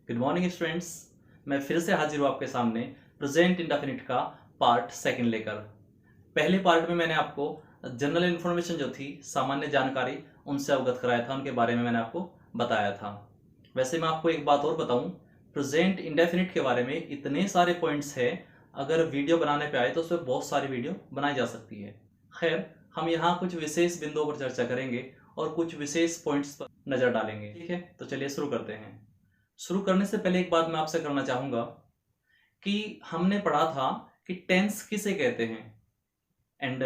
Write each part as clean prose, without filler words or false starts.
Good morning students. मैं फिर से हाजिर हूँ आपके सामने प्रेजेंट इंडेफिनिट का पार्ट सेकंड लेकर। पहले पार्ट में मैंने आपको जनरल इन्फॉर्मेशन जो थी, सामान्य जानकारी, उनसे अवगत कराया था, उनके बारे में मैंने आपको बताया था। वैसे मैं आपको एक बात और बताऊं, प्रेजेंट इंडेफिनिट के बारे में इतने सारे पॉइंट्स हैं, अगर वीडियो बनाने पे आए तो उसमें बहुत सारी वीडियो बनाई जा सकती है। खैर, हम यहाँ कुछ विशेष बिंदुओं पर चर्चा करेंगे और कुछ विशेष पॉइंट्स पर नजर डालेंगे। ठीक है, तो चलिए शुरू करते हैं। शुरू करने से पहले एक बात मैं आपसे करना चाहूंगा कि हमने पढ़ा था कि टेंस किसे कहते हैं, and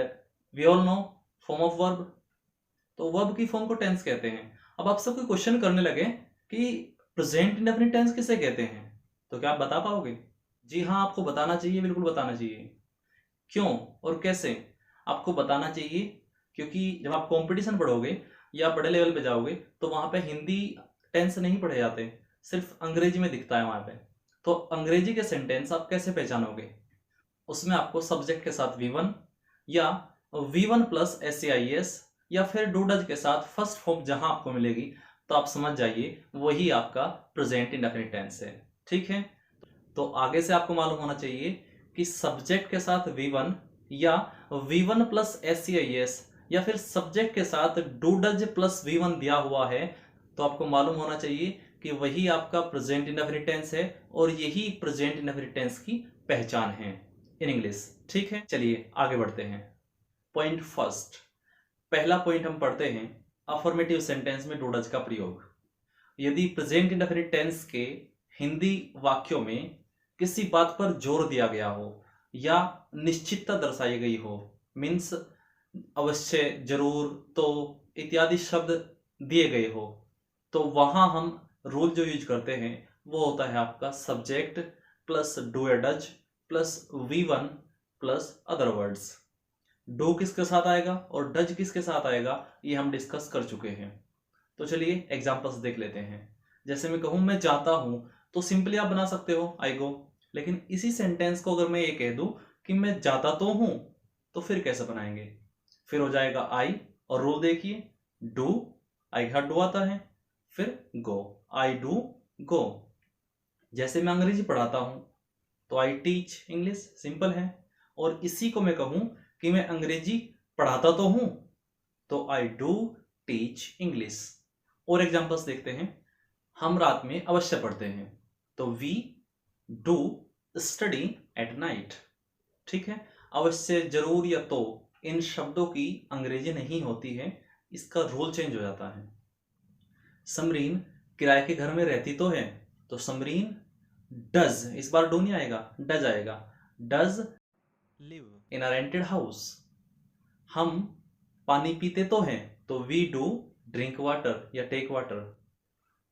we all know form of verb. तो वर्ब की फॉर्म को टेंस कहते हैं। अब आपसे कोई क्वेश्चन करने लगे कि प्रेजेंट इंडेफिनिट टेंस किसे कहते हैं, तो क्या आप बता पाओगे? जी हाँ, आपको बताना चाहिए, बिल्कुल बताना चाहिए। क्यों और कैसे? आपको बताना चाहिए क्योंकि जब आप कंपटीशन पढ़ोगे या बड़े लेवल पे जाओगे तो वहां पे हिंदी टेंस नहीं पढ़े जाते, सिर्फ अंग्रेजी में दिखता है वहां पे। तो अंग्रेजी के सेंटेंस आप कैसे पहचानोगे? उसमें आपको सब्जेक्ट के साथ V1 या V1 प्लस SAIS या फिर डू डज के साथ फर्स्ट फॉर्म जहां आपको मिलेगी तो आप समझ जाइए वही आपका प्रेजेंट इंडेफिनिट टेंस है। ठीक है, तो आगे से आपको मालूम होना चाहिए कि सब्जेक्ट के साथ V1 या V1 प्लस SAIS या फिर सब्जेक्ट के साथ डू डज प्लस V1 दिया हुआ है, तो आपको मालूम होना चाहिए कि वही आपका प्रेजेंट इंडेफिनिट टेंस है और यही प्रेजेंट इंडेफिनिट टेंस की पहचान है इन इंग्लिश। ठीक है, चलिए आगे बढ़ते हैं। पॉइंट फर्स्ट, पहला पॉइंट हम पढ़ते हैं अफर्मेटिव सेंटेंस में डू डज का प्रयोग। यदि प्रेजेंट इंडेफिनिट टेंस के हिंदी वाक्यों में किसी बात पर जोर दिया गया हो या निश्चितता दर्शाई गई हो, मीन्स अवश्य, जरूर, तो इत्यादि शब्द दिए गए हो, तो वहां हम रूल जो यूज करते हैं वो होता है आपका सब्जेक्ट प्लस डू या does plus V1 plus other words. Do किसके साथ आएगा और डज किसके साथ आएगा ये हम डिस्कस कर चुके हैं। तो चलिए एग्जांपल्स देख लेते हैं। जैसे मैं कहूं मैं जाता हूं, तो सिंपली आप बना सकते हो आई गो। लेकिन इसी सेंटेंस को अगर मैं ये कह दूं कि मैं जाता तो हूं, तो फिर कैसे बनाएंगे? फिर हो जाएगा आई, और रूल देखिए, डू, आई का डू आता है, फिर गो, आई डू गो। जैसे मैं अंग्रेजी पढ़ाता हूं तो आई टीच इंग्लिश, सिंपल है। और इसी को मैं कहूं कि मैं अंग्रेजी पढ़ाता तो हूं, तो आई डू टीच इंग्लिश। और एग्जांपल्स देखते हैं। हम रात में अवश्य पढ़ते हैं, तो we do study at night. ठीक है, अवश्य, जरूर या तो, इन शब्दों की अंग्रेजी नहीं होती है, इसका रूल चेंज हो जाता है। समरीन किराए के घर में रहती तो है, तो समरीन डज, इस बार डू नहीं आएगा, डज आएगा, does live in a rented house. हम पानी पीते तो हैं, तो वी डू ड्रिंक वाटर या टेक वाटर।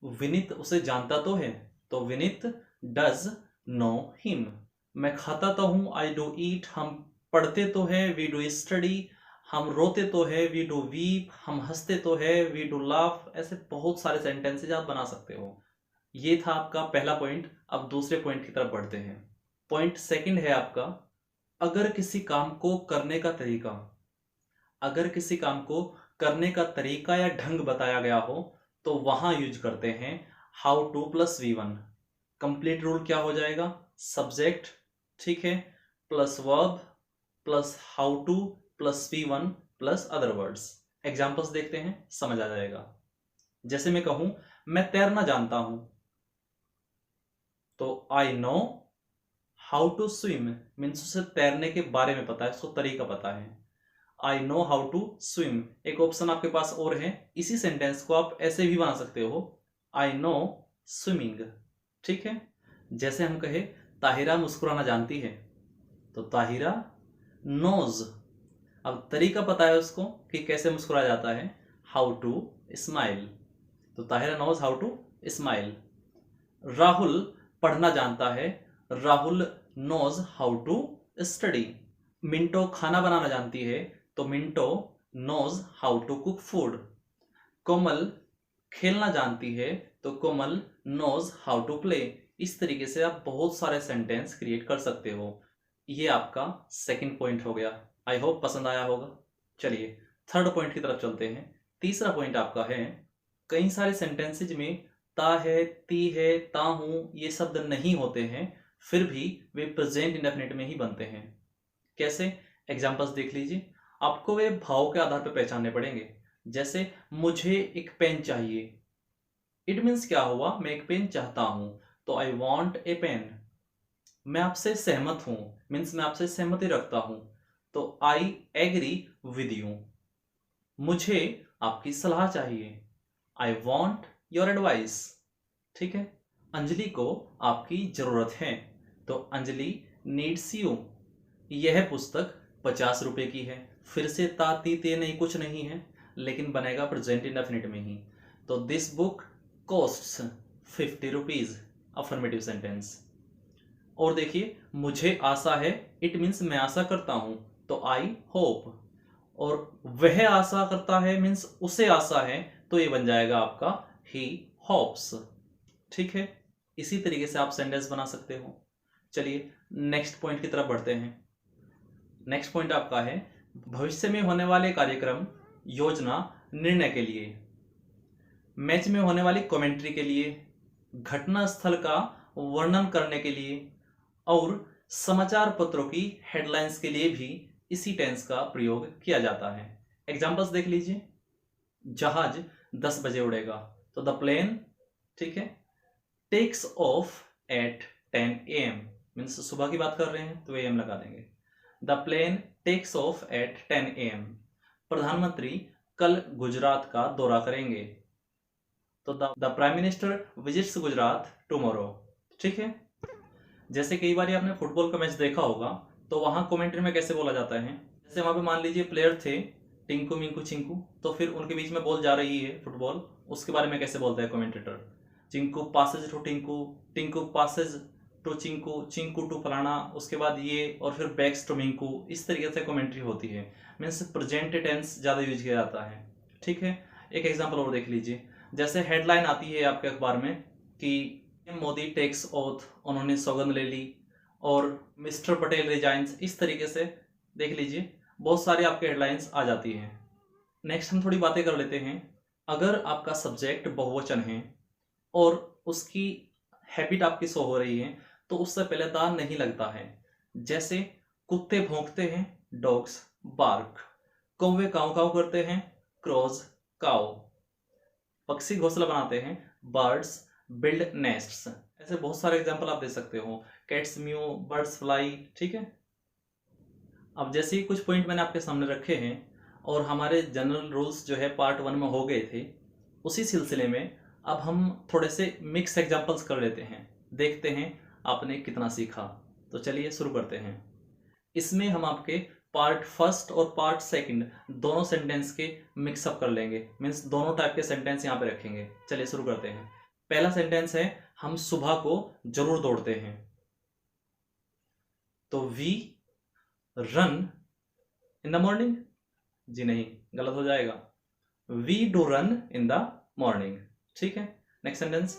विनीत उसे जानता तो है, तो विनीत डज नो हिम। मैं खाता तो हूं, आई डू ईट। हम पढ़ते तो है, वी डू स्टडी। हम रोते तो है, वी डू वीप। हम हंसते तो है, वी डू लाफ। ऐसे बहुत सारे सेंटेंसेज आप बना सकते हो। ये था आपका पहला पॉइंट। अब दूसरे पॉइंट की तरफ बढ़ते हैं। पॉइंट सेकंड है आपका, अगर किसी काम को करने का तरीका, अगर किसी काम को करने का तरीका या ढंग बताया गया हो तो वहां यूज करते हैं how two plus V1। Complete rule क्या हो जाएगा? सब्जेक्ट, ठीक है, plus verb plus how two plus V1 plus other words. Examples देखते हैं, समझ आ जाएगा। जैसे मैं कहूं मैं तैरना जानता हूं, तो I know how to swim, means उसे तैरने के बारे में पता है, उसको तरीका पता है। I know how to swim. एक ऑप्शन आपके पास और है, इसी सेंटेंस को आप ऐसे भी बना सकते हो, आई नो स्विमिंग। ठीक है, जैसे हम कहे ताहिरा मुस्कुराना जानती है, तो ताहिरा नोज, अब तरीका पता है उसको कि कैसे मुस्कुराया जाता है, हाउ टू स्माइल, तो Tahira knows how to smile. Rahul पढ़ना जानता है, Rahul knows how to study. Minto खाना बनाना जानती है, तो Minto knows how to cook food. Komal खेलना जानती है, तो Komal knows how to play. इस तरीके से आप बहुत सारे सेंटेंस क्रिएट कर सकते हो। ये आपका सेकंड पॉइंट हो गया। आई होप पसंद आया होगा। चलिए थर्ड पॉइंट की तरफ चलते हैं। तीसरा पॉइंट आपका है, कई सारे सेंटेंसेज में ता है, ती है, ता हूं, ये शब्द नहीं होते हैं, फिर भी वे प्रेजेंट इंडेफिनिट में ही बनते हैं। कैसे? एग्जांपल्स देख लीजिए। आपको वे भाव के आधार पर पहचानने पड़ेंगे। जैसे मुझे एक पेन चाहिए, इट मीन्स क्या हुआ, मैं एक पेन चाहता हूं, तो आई वॉन्ट ए पेन। मैं आपसे सहमत हूं मीन्स मैं आपसे सहमति रखता हूं, तो आई एग्री विद यू। मुझे आपकी सलाह चाहिए, आई वॉन्ट योर एडवाइस। ठीक है। अंजलि को आपकी जरूरत है, तो अंजलि नीड्स यू। यह पुस्तक 50 रुपए की है, फिर से ताती ते नहीं कुछ नहीं है, लेकिन बनेगा प्रेजेंट इंडेफिनिट में ही, तो this book costs 50 rupees. Affirmative sentence. और देखिए, मुझे आशा है, इट मीन्स मैं आशा करता हूं, तो आई होप। और वह आशा करता है मीन्स उसे आशा है, तो ये बन जाएगा आपका ही होप्स। ठीक है। इसी तरीके से आप सेंटेंस बना सकते हो। चलिए नेक्स्ट पॉइंट की तरफ बढ़ते हैं। नेक्स्ट पॉइंट आपका है भविष्य में होने वाले कार्यक्रम, योजना, निर्णय के लिए, मैच में होने वाली कमेंट्री के लिए, घटना स्थल का वर्णन करने के लिए, और समाचार पत्रों की हेडलाइंस के लिए भी इसी टेंस का प्रयोग किया जाता है। एग्जांपल्स देख लीजिए। जहाज 10 बजे उड़ेगा, तो द प्लेन, ठीक है, takes off at 10 AM, means सुबह की बात कर रहे हैं तो AM लगा देंगे। The plane takes off at 10 AM। प्रधानमंत्री कल गुजरात का दौरा करेंगे, तो the prime minister visits Gujarat tomorrow. ठीक है। जैसे कई बार आपने फुटबॉल का मैच देखा होगा, तो वहां कमेंट्री में कैसे बोला जाता है, जैसे वहां पे मान लीजिए प्लेयर थे टिंकू मिंकू चिंकू, तो फिर उनके बीच में बॉल जा रही है फुटबॉल, उसके बारे में कैसे बोलता है commentator, Chinku passes to Tinku, Tinku passes to Chinku, Chinku to फलाना, उसके बाद ये, और फिर बैक्स टू मिंकू। इस तरीके से कमेंट्री होती है, मीन्स प्रेजेंट टेंस ज्यादा यूज किया जाता है। ठीक है। एक एग्जाम्पल और देख लीजिए। जैसे हेडलाइन आती है आपके अखबार में कि मोदी टेक्स ओथ, उन्होंने सौगंध ले ली, और मिस्टर पटेल रिजाइंस। इस तरीके से देख लीजिए, बहुत सारे आपके हेडलाइंस आ जाती हैं। नेक्स्ट हम थोड़ी बातें कर लेते हैं। अगर आपका सब्जेक्ट बहुवचन है और उसकी हैबिट आपकी शो हो रही है, तो उससे पहले दा नहीं लगता है। जैसे कुत्ते भौंकते हैं, डॉग्स बार्क, कौवे काव काव करते हैं, क्रॉज काव, पक्षी घोंसला बनाते हैं, बर्ड्स बिल्ड नेस्ट्स। ऐसे बहुत सारे एग्जांपल आप दे सकते हो। Cats mu, birds fly. ठीक है। अब जैसे ही कुछ पॉइंट मैंने आपके सामने रखे हैं और हमारे जनरल रूल्स जो है पार्ट 1 में हो गए थे, उसी सिलसिले में अब हम थोड़े से मिक्स एग्जांपल्स कर लेते हैं, देखते हैं आपने कितना सीखा। तो चलिए शुरू करते हैं। इसमें हम आपके पार्ट 1 और पार्ट 2 दोनों सेंटेंस के मिक्सअप कर लेंगे, मीन्स दोनों टाइप के सेंटेंस यहाँ पे रखेंगे। चलिए शुरू करते हैं। पहला सेंटेंस है हम सुबह को जरूर दौड़ते हैं, तो we run in the morning. जी नहीं, गलत हो जाएगा। We do run in the morning. ठीक है। नेक्स्ट सेंटेंस,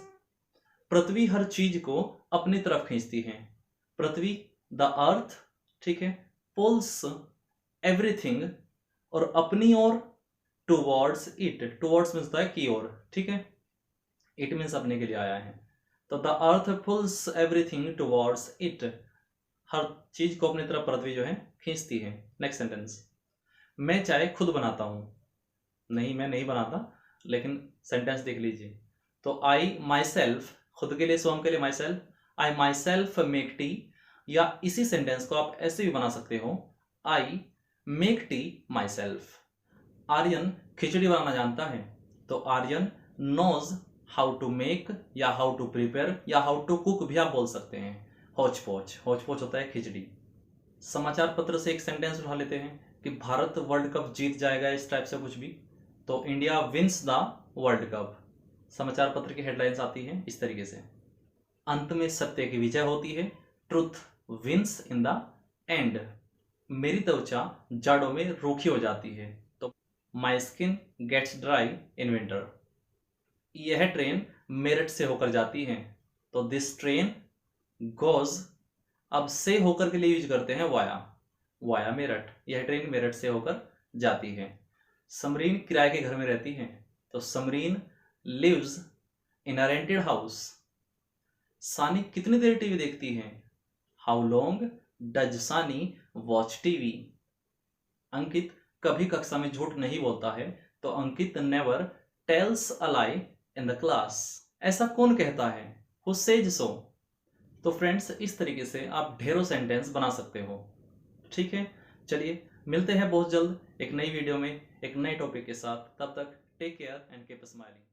पृथ्वी हर चीज को अपनी तरफ खींचती है, पृथ्वी द अर्थ, ठीक है, पुल्स एवरीथिंग, और अपनी ओर टूवर्ड्स इट, टूवर्ड्स मीन्स है की ओर, ठीक है, इट मीन्स अपने के लिए आया है, तो the earth pulls everything towards it, हर चीज को अपनी तरफ पृथ्वी जो है खींचती है। नेक्स्ट सेंटेंस, मैं चाय खुद बनाता हूं, नहीं मैं नहीं बनाता, लेकिन सेंटेंस देख लीजिए। तो आई माई सेल्फ, खुद के लिए, स्वयं के लिए my self, I my self make tea, या इसी सेंटेंस को आप ऐसे भी बना सकते हो, I make tea myself. Aryan खिचड़ी बनाना जानता है, तो Aryan knows how to make, या हाउ टू प्रिपेयर, या हाउ टू कुक भी आप बोल सकते हैं। हौच पौच, हौच पौच होता है खिचड़ी। समाचार पत्र से एक सेंटेंस उठा लेते हैं कि भारत वर्ल्ड कप जीत जाएगा, इस टाइप से कुछ भी, तो India wins the world cup. समाचार पत्र की हेडलाइंस आती है इस तरीके से। अंत में सत्य की विजय होती है, truth wins in the end. मेरी त्वचा जाड़ों में रूखी हो जाती है, तो my skin gets dry in winter. यह ट्रेन मेरठ से होकर जाती है, तो दिस ट्रेन गोज, अब से होकर के लिए यूज करते हैं वाया, वाया मेरठ, यह ट्रेन मेरठ से होकर जाती है। समरीन किराए के घर में रहती है, तो Samreen lives in a rented house. Saani कितनी देर टीवी देखती है? How long does Saani watch TV? Ankit कभी कक्षा में झूठ नहीं बोलता है, तो Ankit never tells a lie in the class. ऐसा कौन कहता है? Who says so? तो फ्रेंड्स, इस तरीके से आप ढेरों सेंटेंस बना सकते हो। ठीक है, चलिए मिलते हैं बहुत जल्द एक नई वीडियो में एक नए टॉपिक के साथ। तब तक take care and keep smiling.